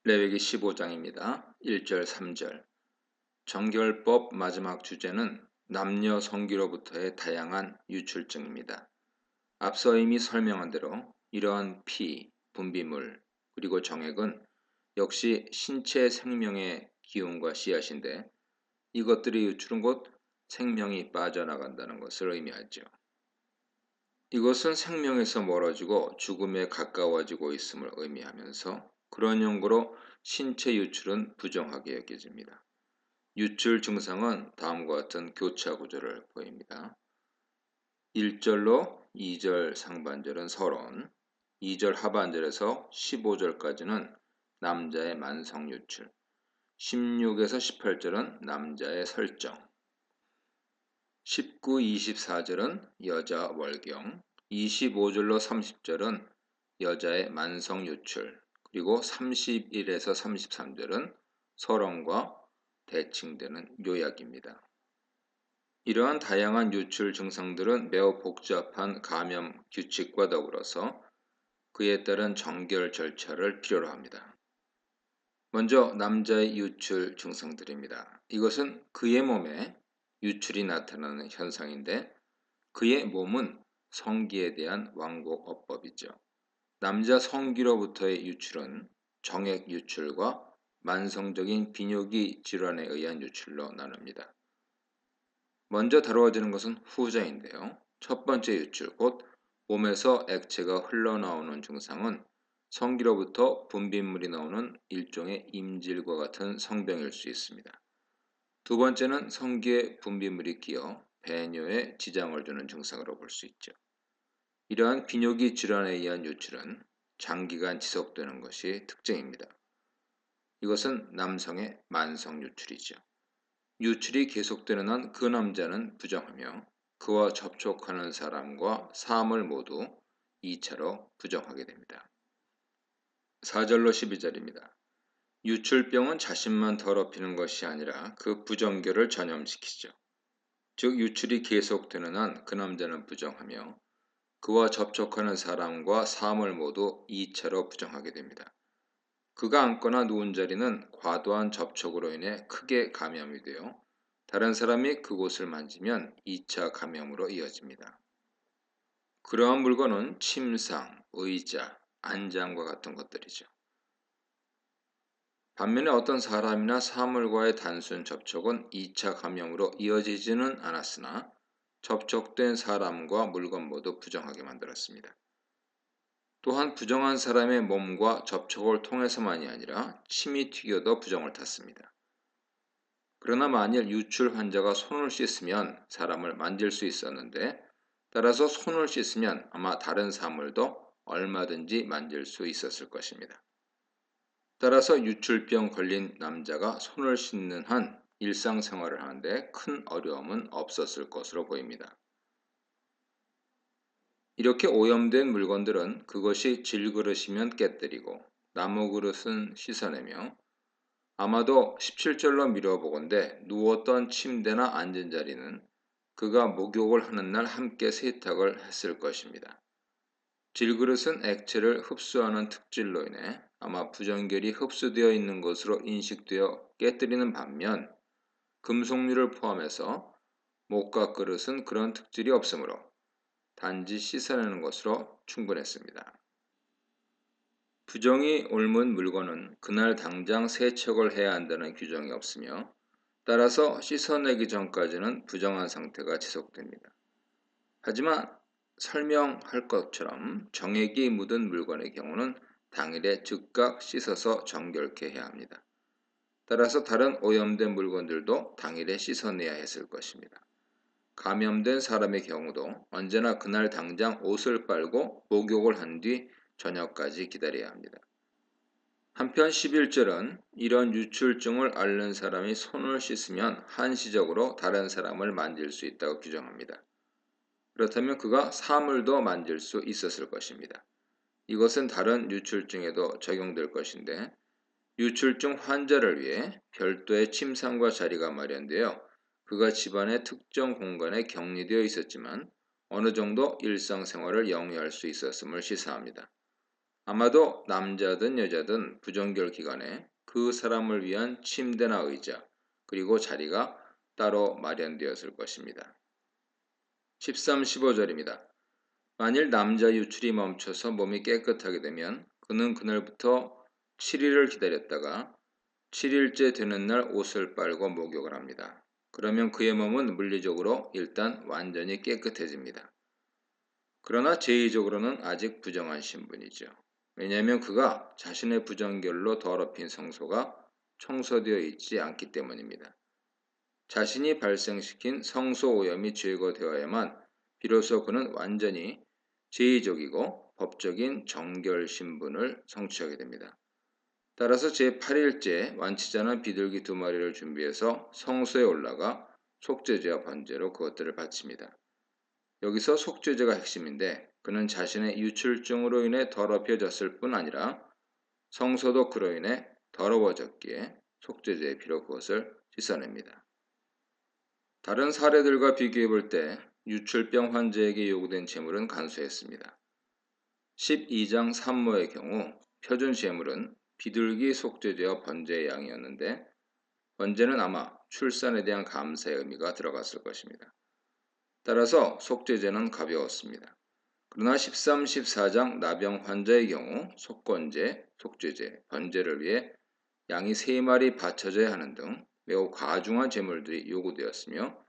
레위기 15장입니다. 1절 3절. 정결법 마지막 주제는 남녀 성기로부터의 다양한 유출증입니다. 앞서 이미 설명한 대로 이러한 피, 분비물, 그리고 정액은 역시 신체 생명의 기운과 씨앗인데 이것들의 유출은 곧 생명이 빠져나간다는 것을 의미하죠. 이것은 생명에서 멀어지고 죽음에 가까워지고 있음을 의미하면서 그런 연고로 신체 유출은 부정하게 여겨집니다. 유출 증상은 다음과 같은 교차 구조를 보입니다. 1절로 2절 상반절은 서론, 2절 하반절에서 15절까지는 남자의 만성 유출, 16에서 18절은 남자의 설정, 19, 24절은 여자 월경, 25절로 30절은 여자의 만성 유출, 그리고 31에서 33절은 서론과 대칭되는 요약입니다. 이러한 다양한 유출 증상들은 매우 복잡한 감염 규칙과 더불어서 그에 따른 정결 절차를 필요로 합니다. 먼저 남자의 유출 증상들입니다. 이것은 그의 몸에 유출이 나타나는 현상인데 그의 몸은 성기에 대한 완곡어법이죠. 남자 성기로부터의 유출은 정액 유출과 만성적인 비뇨기 질환에 의한 유출로 나눕니다. 먼저 다루어지는 것은 후자인데요. 첫 번째 유출, 곧 몸에서 액체가 흘러나오는 증상은 성기로부터 분비물이 나오는 일종의 임질과 같은 성병일 수 있습니다. 두 번째는 성기에 분비물이 끼어 배뇨에 지장을 주는 증상으로 볼 수 있죠. 이러한 비뇨기 질환에 의한 유출은 장기간 지속되는 것이 특징입니다. 이것은 남성의 만성 유출이죠. 유출이 계속되는 한 그 남자는 부정하며 그와 접촉하는 사람과 사람을 모두 2차로 부정하게 됩니다. 4절로 12절입니다. 유출병은 자신만 더럽히는 것이 아니라 그 부정결을 전염시키죠. 즉 유출이 계속되는 한 그 남자는 부정하며 그와 접촉하는 사람과 사람을 모두 2차로 부정하게 됩니다. 그가 앉거나 누운 자리는 과도한 접촉으로 인해 크게 감염이 되어 다른 사람이 그곳을 만지면 2차 감염으로 이어집니다. 그러한 물건은 침상, 의자, 안장과 같은 것들이죠. 반면에 어떤 사람이나 사물과의 단순 접촉은 2차 감염으로 이어지지는 않았으나 접촉된 사람과 물건 모두 부정하게 만들었습니다. 또한 부정한 사람의 몸과 접촉을 통해서만이 아니라 침이 튀겨도 부정을 탔습니다. 그러나 만일 유출 환자가 손을 씻으면 사람을 만질 수 있었는데 따라서 손을 씻으면 아마 다른 사물도 얼마든지 만질 수 있었을 것입니다. 따라서 유출병 걸린 남자가 손을 씻는 한 일상생활을 하는데 큰 어려움은 없었을 것으로 보입니다. 이렇게 오염된 물건들은 그것이 질그릇이면 깨뜨리고 나무 그릇은 씻어내며 아마도 17절로 미뤄보건대 누웠던 침대나 앉은 자리는 그가 목욕을 하는 날 함께 세탁을 했을 것입니다. 질그릇은 액체를 흡수하는 특질로 인해 아마 부정결이 흡수되어 있는 것으로 인식되어 깨뜨리는 반면 금속류를 포함해서 목과 그릇은 그런 특질이 없으므로 단지 씻어내는 것으로 충분했습니다. 부정이 옮은 물건은 그날 당장 세척을 해야 한다는 규정이 없으며 따라서 씻어내기 전까지는 부정한 상태가 지속됩니다. 하지만 설명할 것처럼 정액이 묻은 물건의 경우는 당일에 즉각 씻어서 정결케 해야 합니다. 따라서 다른 오염된 물건들도 당일에 씻어내야 했을 것입니다. 감염된 사람의 경우도 언제나 그날 당장 옷을 빨고 목욕을 한 뒤 저녁까지 기다려야 합니다. 한편 11절은 이런 유출증을 앓는 사람이 손을 씻으면 한시적으로 다른 사람을 만질 수 있다고 규정합니다. 그렇다면 그가 사물도 만질 수 있었을 것입니다. 이것은 다른 유출증에도 적용될 것인데 유출증 환자를 위해 별도의 침상과 자리가 마련되어 그가 집안의 특정 공간에 격리되어 있었지만 어느 정도 일상생활을 영위할 수 있었음을 시사합니다. 아마도 남자든 여자든 부정결 기간에 그 사람을 위한 침대나 의자, 그리고 자리가 따로 마련되었을 것입니다. 13, 15절입니다. 만일 남자 유출이 멈춰서 몸이 깨끗하게 되면 그는 그날부터 7일을 기다렸다가 7일째 되는 날 옷을 빨고 목욕을 합니다. 그러면 그의 몸은 물리적으로 일단 완전히 깨끗해집니다. 그러나 제의적으로는 아직 부정한 신분이죠. 왜냐하면 그가 자신의 부정결로 더럽힌 성소가 청소되어 있지 않기 때문입니다. 자신이 발생시킨 성소 오염이 제거되어야만 비로소 그는 완전히 제의적이고 법적인 정결 신분을 성취하게 됩니다. 따라서 제8일째 완치자는 비둘기 2마리를 준비해서 성소에 올라가 속죄제와 번제로 그것들을 바칩니다. 여기서 속죄제가 핵심인데 그는 자신의 유출증으로 인해 더럽혀졌을 뿐 아니라 성소도 그로 인해 더러워졌기에 속죄제의 피로 그것을 씻어냅니다. 다른 사례들과 비교해 볼 때 유출병 환자에게 요구된 제물은 간소했습니다. 12장 3모의 경우 표준 제물은 비둘기 속죄제와 번제의 양이었는데 번제는 아마 출산에 대한 감사의 의미가 들어갔을 것입니다. 따라서 속죄제는 가벼웠습니다. 그러나 13, 14장 나병 환자의 경우 속건제, 속죄제, 번제를 위해 양이 3마리 바쳐져야 하는 등 매우 과중한 제물들이 요구되었으며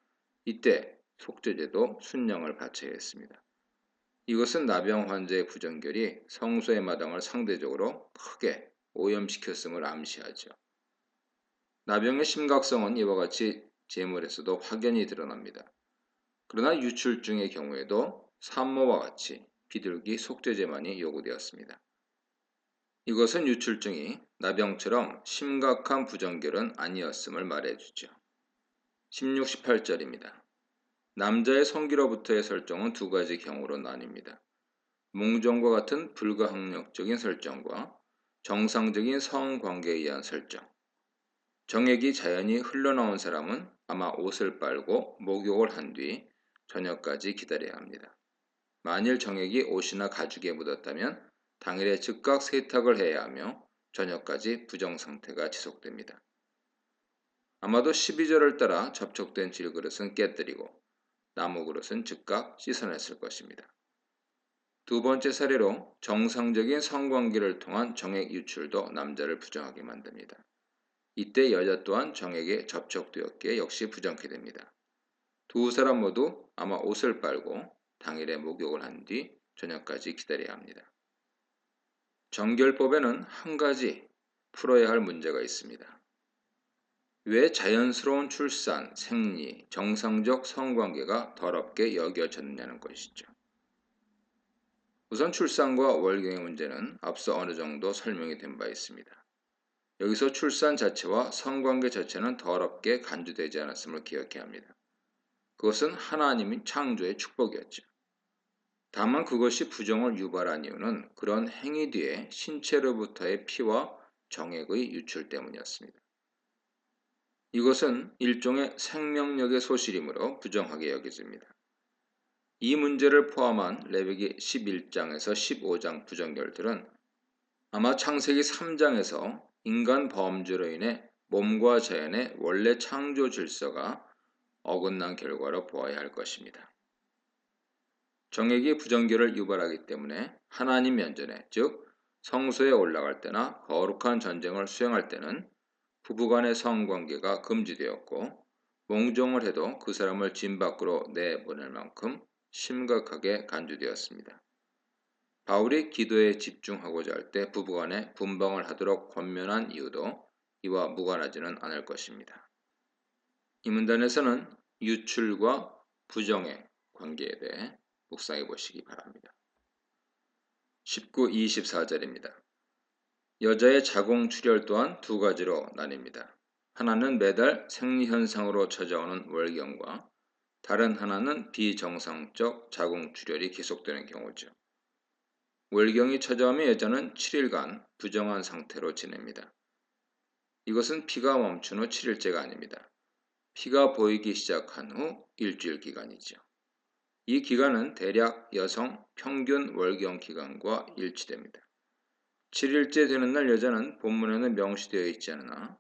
이때 속죄제도 순양을 바쳐야 했습니다. 이것은 나병 환자의 부정결이 성소의 마당을 상대적으로 크게 오염시켰음을 암시하죠. 나병의 심각성은 이와 같이 제물에서도 확연히 드러납니다. 그러나 유출증의 경우에도 산모와 같이 비둘기 속죄제만이 요구되었습니다. 이것은 유출증이 나병처럼 심각한 부정결은 아니었음을 말해주죠. 16, 18절입니다. 남자의 성기로부터의 설정은 2가지 경우로 나뉩니다. 몽정과 같은 불가항력적인 설정과 정상적인 성관계에 의한 설정. 정액이 자연히 흘러나온 사람은 아마 옷을 빨고 목욕을 한 뒤 저녁까지 기다려야 합니다. 만일 정액이 옷이나 가죽에 묻었다면 당일에 즉각 세탁을 해야 하며 저녁까지 부정 상태가 지속됩니다. 아마도 12절을 따라 접촉된 질그릇은 깨뜨리고 나무 그릇은 즉각 씻어냈을 것입니다. 2번째 사례로 정상적인 성관계를 통한 정액 유출도 남자를 부정하게 만듭니다. 이때 여자 또한 정액에 접촉되었기에 역시 부정케 됩니다. 2사람 모두 아마 옷을 빨고 당일에 목욕을 한 뒤 저녁까지 기다려야 합니다. 정결법에는 한 가지 풀어야 할 문제가 있습니다. 왜 자연스러운 출산, 생리, 정상적 성관계가 더럽게 여겨졌느냐는 것이죠. 우선 출산과 월경의 문제는 앞서 어느 정도 설명이 된 바 있습니다. 여기서 출산 자체와 성관계 자체는 더럽게 간주되지 않았음을 기억해야 합니다. 그것은 하나님의 창조의 축복이었죠. 다만 그것이 부정을 유발한 이유는 그런 행위 뒤에 신체로부터의 피와 정액의 유출 때문이었습니다. 이것은 일종의 생명력의 소실이므로 부정하게 여겨집니다. 이 문제를 포함한 레위기 11장에서 15장 부정결들은 아마 창세기 3장에서 인간 범죄로 인해 몸과 자연의 원래 창조 질서가 어긋난 결과로 보아야 할 것입니다. 정액이 부정결을 유발하기 때문에 하나님 면전에, 즉 성소에 올라갈 때나 거룩한 전쟁을 수행할 때는 부부간의 성관계가 금지되었고 몽종을 해도 그 사람을 진 밖으로 내보낼 만큼 심각하게 간주되었습니다. 바울이 기도에 집중하고자 할 때 부부간에 분방을 하도록 권면한 이유도 이와 무관하지는 않을 것입니다. 이 문단에서는 유출과 부정의 관계에 대해 묵상해 보시기 바랍니다. 19, 24절입니다. 여자의 자궁출혈 또한 2가지로 나뉩니다. 하나는 매달 생리현상으로 찾아오는 월경과 다른 하나는 비정상적 자궁출혈이 계속되는 경우죠. 월경이 찾아오면 여자는 7일간 부정한 상태로 지냅니다. 이것은 피가 멈춘 후 7일째가 아닙니다. 피가 보이기 시작한 후 일주일 기간이죠. 이 기간은 대략 여성 평균 월경 기간과 일치됩니다. 7일째 되는 날 여자는 본문에는 명시되어 있지 않으나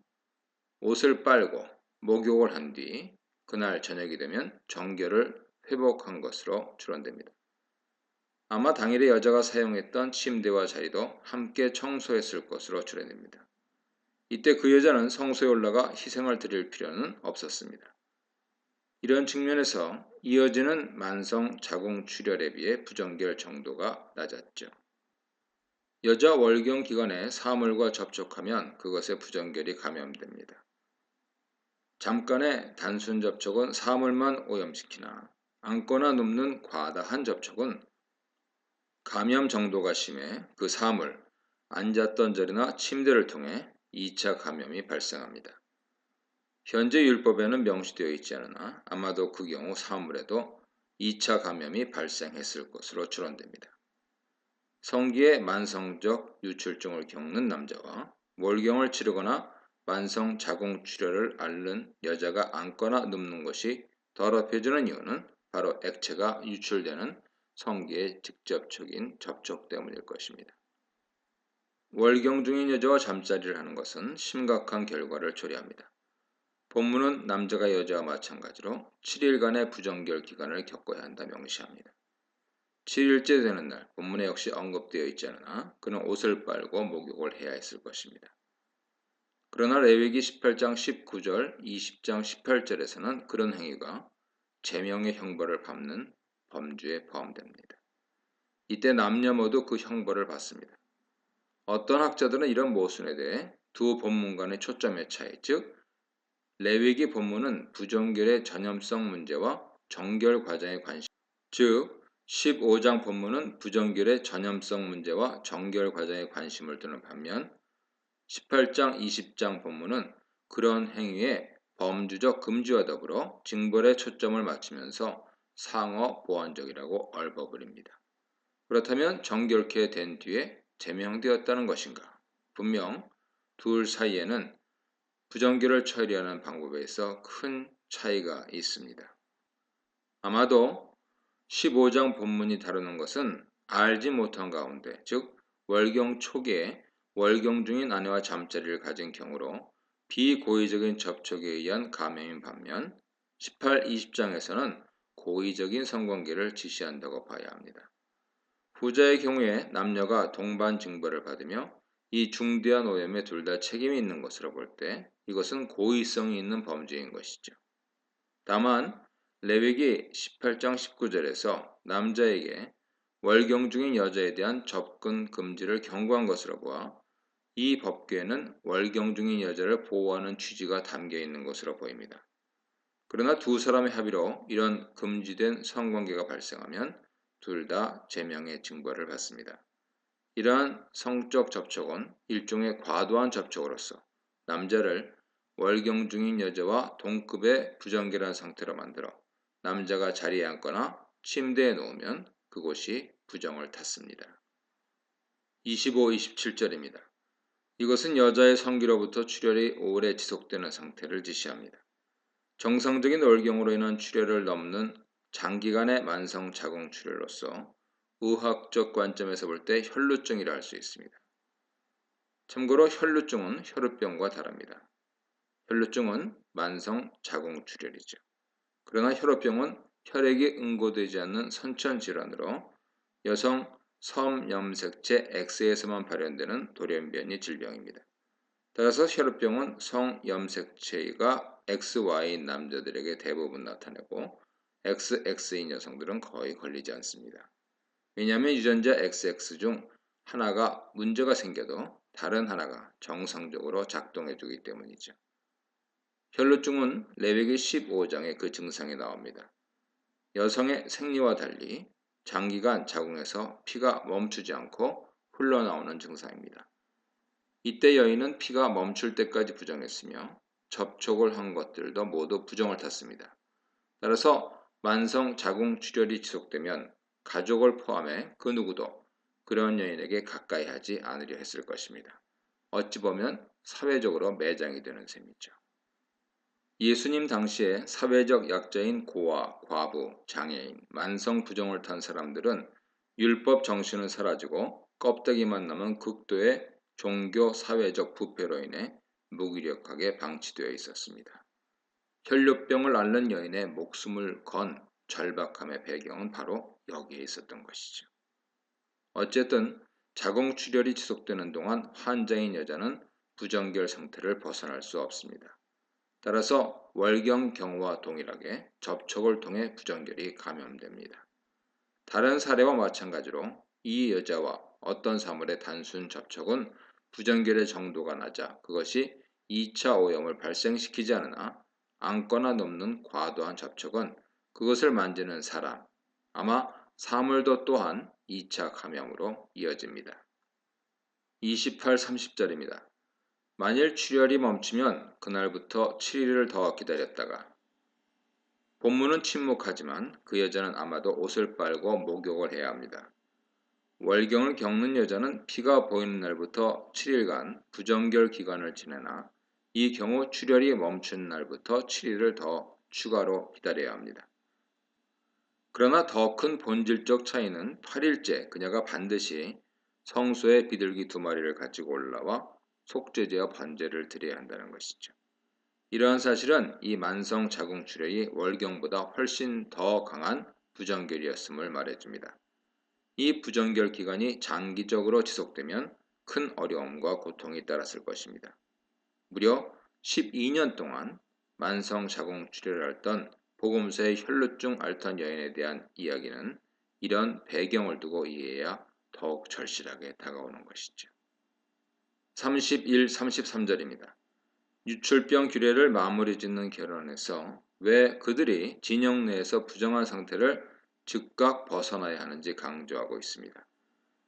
옷을 빨고 목욕을 한 뒤 그날 저녁이 되면 정결을 회복한 것으로 추론됩니다. 아마 당일에 여자가 사용했던 침대와 자리도 함께 청소했을 것으로 추론됩니다. 이때 그 여자는 성소에 올라가 희생을 드릴 필요는 없었습니다. 이런 측면에서 이어지는 만성 자궁 출혈에 비해 부정결 정도가 낮았죠. 여자 월경 기간에 사물과 접촉하면 그것에 부정결이 감염됩니다. 잠깐의 단순 접촉은 사물만 오염시키나 앉거나 눕는 과다한 접촉은 감염 정도가 심해 그 사물, 앉았던 자리나 침대를 통해 2차 감염이 발생합니다. 현재 율법에는 명시되어 있지 않으나 아마도 그 경우 사물에도 2차 감염이 발생했을 것으로 추론됩니다. 성기의 만성적 유출증을 겪는 남자와 월경을 치르거나 만성 자궁출혈을 앓는 여자가 앉거나 눕는 것이 더럽혀지는 이유는 바로 액체가 유출되는 성기의 직접적인 접촉 때문일 것입니다. 월경 중인 여자와 잠자리를 하는 것은 심각한 결과를 초래합니다. 본문은 남자가 여자와 마찬가지로 7일간의 부정결 기간을 겪어야 한다 명시합니다. 7일째 되는 날 본문에 역시 언급되어 있지 않으나 그는 옷을 빨고 목욕을 해야 했을 것입니다. 그러나 레위기 18장 19절, 20장 18절에서는 그런 행위가 제명의 형벌을 밟는 범죄에 포함됩니다. 이때 남녀 모두 그 형벌을 받습니다. 어떤 학자들은 이런 모순에 대해 두 본문 간의 초점의 차이, 즉 레위기 본문은 부정결의 전염성 문제와 정결 과정에 관심, 즉 15장 본문은 부정결의 전염성 문제와 정결 과정에 관심을 두는 반면 18장, 20장 본문은 그런 행위의 범주적 금지와 더불어 징벌에 초점을 맞추면서 상어 보완적이라고 얼버무립니다. 그렇다면 정결케 된 뒤에 제명되었다는 것인가? 분명 둘 사이에는 부정결을 처리하는 방법에 있어 큰 차이가 있습니다. 아마도 15장 본문이 다루는 것은 알지 못한 가운데, 즉 월경 초기에 월경 중인 아내와 잠자리를 가진 경우로 비고의적인 접촉에 의한 감염인 반면 18, 20장에서는 고의적인 성관계를 지시한다고 봐야 합니다. 후자의 경우에 남녀가 동반 징벌을 받으며 이 중대한 오염에 둘 다 책임이 있는 것으로 볼 때 이것은 고의성이 있는 범죄인 것이죠. 다만 레위기 18장 19절에서 남자에게 월경 중인 여자에 대한 접근 금지를 경고한 것으로 보아 이 법궤에는 월경 중인 여자를 보호하는 취지가 담겨 있는 것으로 보입니다. 그러나 두 사람의 합의로 이런 금지된 성관계가 발생하면 둘 다 제명의 징벌을 받습니다. 이러한 성적 접촉은 일종의 과도한 접촉으로서 남자를 월경 중인 여자와 동급의 부정결한 상태로 만들어 남자가 자리에 앉거나 침대에 누우면 그곳이 부정을 탔습니다. 25, 27절입니다. 이것은 여자의 성기로부터 출혈이 오래 지속되는 상태를 지시합니다. 정상적인 월경으로 인한 출혈을 넘는 장기간의 만성 자궁 출혈로서 의학적 관점에서 볼 때 혈루증이라 할 수 있습니다. 참고로 혈루증은 혈우병과 다릅니다. 혈루증은 만성 자궁 출혈이죠. 그러나 혈우병은 혈액이 응고되지 않는 선천 질환으로 여성 섬염색체 X에서만 발현되는 돌연변이 질병입니다. 따라서 혈우병은 성염색체가 XY인 남자들에게 대부분 나타나고 XX인 여성들은 거의 걸리지 않습니다. 왜냐하면 유전자 XX 중 하나가 문제가 생겨도 다른 하나가 정상적으로 작동해주기 때문이죠. 혈루증은 레위기 15장에 그 증상이 나옵니다. 여성의 생리와 달리 장기간 자궁에서 피가 멈추지 않고 흘러나오는 증상입니다. 이때 여인은 피가 멈출 때까지 부정했으며 접촉을 한 것들도 모두 부정을 탔습니다. 따라서 만성 자궁 출혈이 지속되면 가족을 포함해 그 누구도 그런 여인에게 가까이 하지 않으려 했을 것입니다. 어찌 보면 사회적으로 매장이 되는 셈이죠. 예수님 당시에 사회적 약자인 고아, 과부, 장애인, 만성 부정을 탄 사람들은 율법 정신은 사라지고 껍데기만 남은 극도의 종교 사회적 부패로 인해 무기력하게 방치되어 있었습니다. 혈류병을 앓는 여인의 목숨을 건 절박함의 배경은 바로 여기에 있었던 것이죠. 어쨌든 자궁출혈이 지속되는 동안 환자인 여자는 부정결 상태를 벗어날 수 없습니다. 따라서 월경 경우와 동일하게 접촉을 통해 부정결이 감염됩니다. 다른 사례와 마찬가지로 이 여자와 어떤 사물의 단순 접촉은 부정결의 정도가 낮아 그것이 2차 오염을 발생시키지 않으나 안거나 넘는 과도한 접촉은 그것을 만지는 사람, 아마 사물도 또한 2차 감염으로 이어집니다. 28, 30절입니다. 만일 출혈이 멈추면 그날부터 7일을 더 기다렸다가 본문은 침묵하지만 그 여자는 아마도 옷을 빨고 목욕을 해야 합니다. 월경을 겪는 여자는 피가 보이는 날부터 7일간 부정결 기간을 지내나 이 경우 출혈이 멈춘 날부터 7일을 더 추가로 기다려야 합니다. 그러나 더 큰 본질적 차이는 8일째 그녀가 반드시 성소의 비둘기 2마리를 가지고 올라와 속죄제와 번제를 드려야 한다는 것이죠. 이러한 사실은 이 만성 자궁출혈이 월경보다 훨씬 더 강한 부정결이었음을 말해줍니다. 이 부정결 기간이 장기적으로 지속되면 큰 어려움과 고통이 따랐을 것입니다. 무려 12년 동안 만성 자궁출혈을 앓던 복음서의 혈루증 앓던 여인에 대한 이야기는 이런 배경을 두고 이해해야 더욱 절실하게 다가오는 것이죠. 31, 33절입니다. 유출병 규례를 마무리 짓는 결론에서 왜 그들이 진영 내에서 부정한 상태를 즉각 벗어나야 하는지 강조하고 있습니다.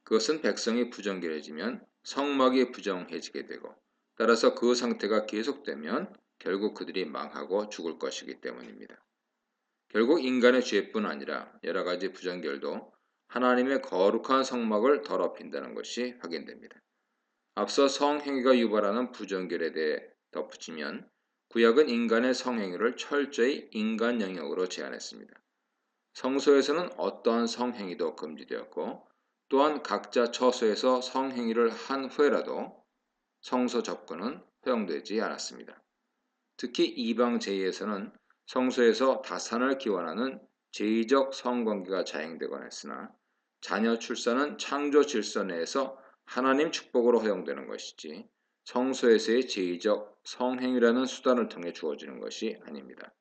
그것은 백성이 부정결해지면 성막이 부정해지게 되고 따라서 그 상태가 계속되면 결국 그들이 망하고 죽을 것이기 때문입니다. 결국 인간의 죄뿐 아니라 여러 가지 부정결도 하나님의 거룩한 성막을 더럽힌다는 것이 확인됩니다. 앞서 성행위가 유발하는 부정결에 대해 덧붙이면 구약은 인간의 성행위를 철저히 인간 영역으로 제한했습니다. 성소에서는 어떠한 성행위도 금지되었고 또한 각자 처소에서 성행위를 한 후에라도 성소 접근은 허용되지 않았습니다. 특히 이방 제의에서는 성소에서 다산을 기원하는 제의적 성관계가 자행되곤 했으나 자녀 출산은 창조 질서 내에서 하나님 축복으로 허용되는 것이지 성소에서의 제의적 성행위라는 수단을 통해 주어지는 것이 아닙니다.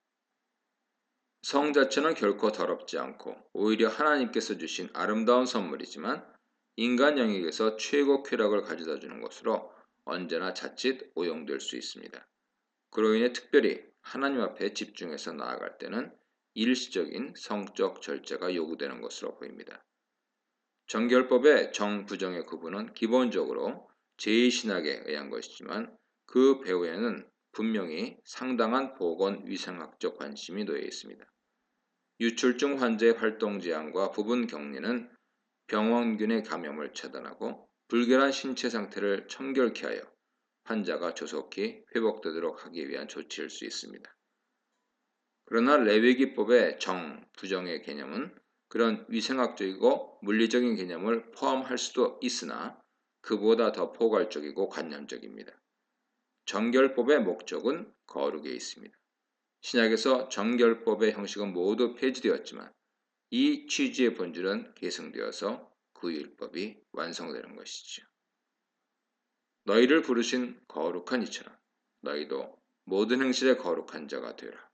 성 자체는 결코 더럽지 않고 오히려 하나님께서 주신 아름다운 선물이지만 인간 영역에서 최고 쾌락을 가져다 주는 것으로 언제나 자칫 오용될 수 있습니다. 그로 인해 특별히 하나님 앞에 집중해서 나아갈 때는 일시적인 성적 절제가 요구되는 것으로 보입니다. 정결법의 정부정의 구분은 기본적으로 제2신학에 의한 것이지만 그 배후에는 분명히 상당한 보건위생학적 관심이 놓여 있습니다. 유출증 환자의 활동 제한과 부분 격리는 병원균의 감염을 차단하고 불결한 신체 상태를 청결케 하여 환자가 조속히 회복되도록 하기 위한 조치일 수 있습니다. 그러나 레위기법의 정, 부정의 개념은 그런 위생학적이고 물리적인 개념을 포함할 수도 있으나 그보다 더 포괄적이고 관념적입니다. 정결법의 목적은 거룩에 있습니다. 신약에서 정결법의 형식은 모두 폐지되었지만 이 취지의 본질은 계승되어서 그 율법이 완성되는 것이죠. 너희를 부르신 거룩한 이처럼 너희도 모든 행실에 거룩한 자가 되라.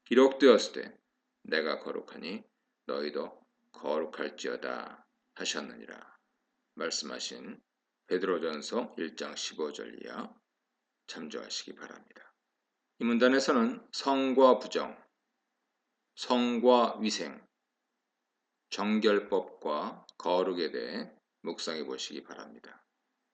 기록되었을 때 내가 거룩하니 너희도 거룩할지어다 하셨느니라. 말씀하신 베드로전서 1장 15절 이하 참조하시기 바랍니다. 이 문단에서는 성과 부정, 성과 위생, 정결법과 거룩에 대해 묵상해 보시기 바랍니다.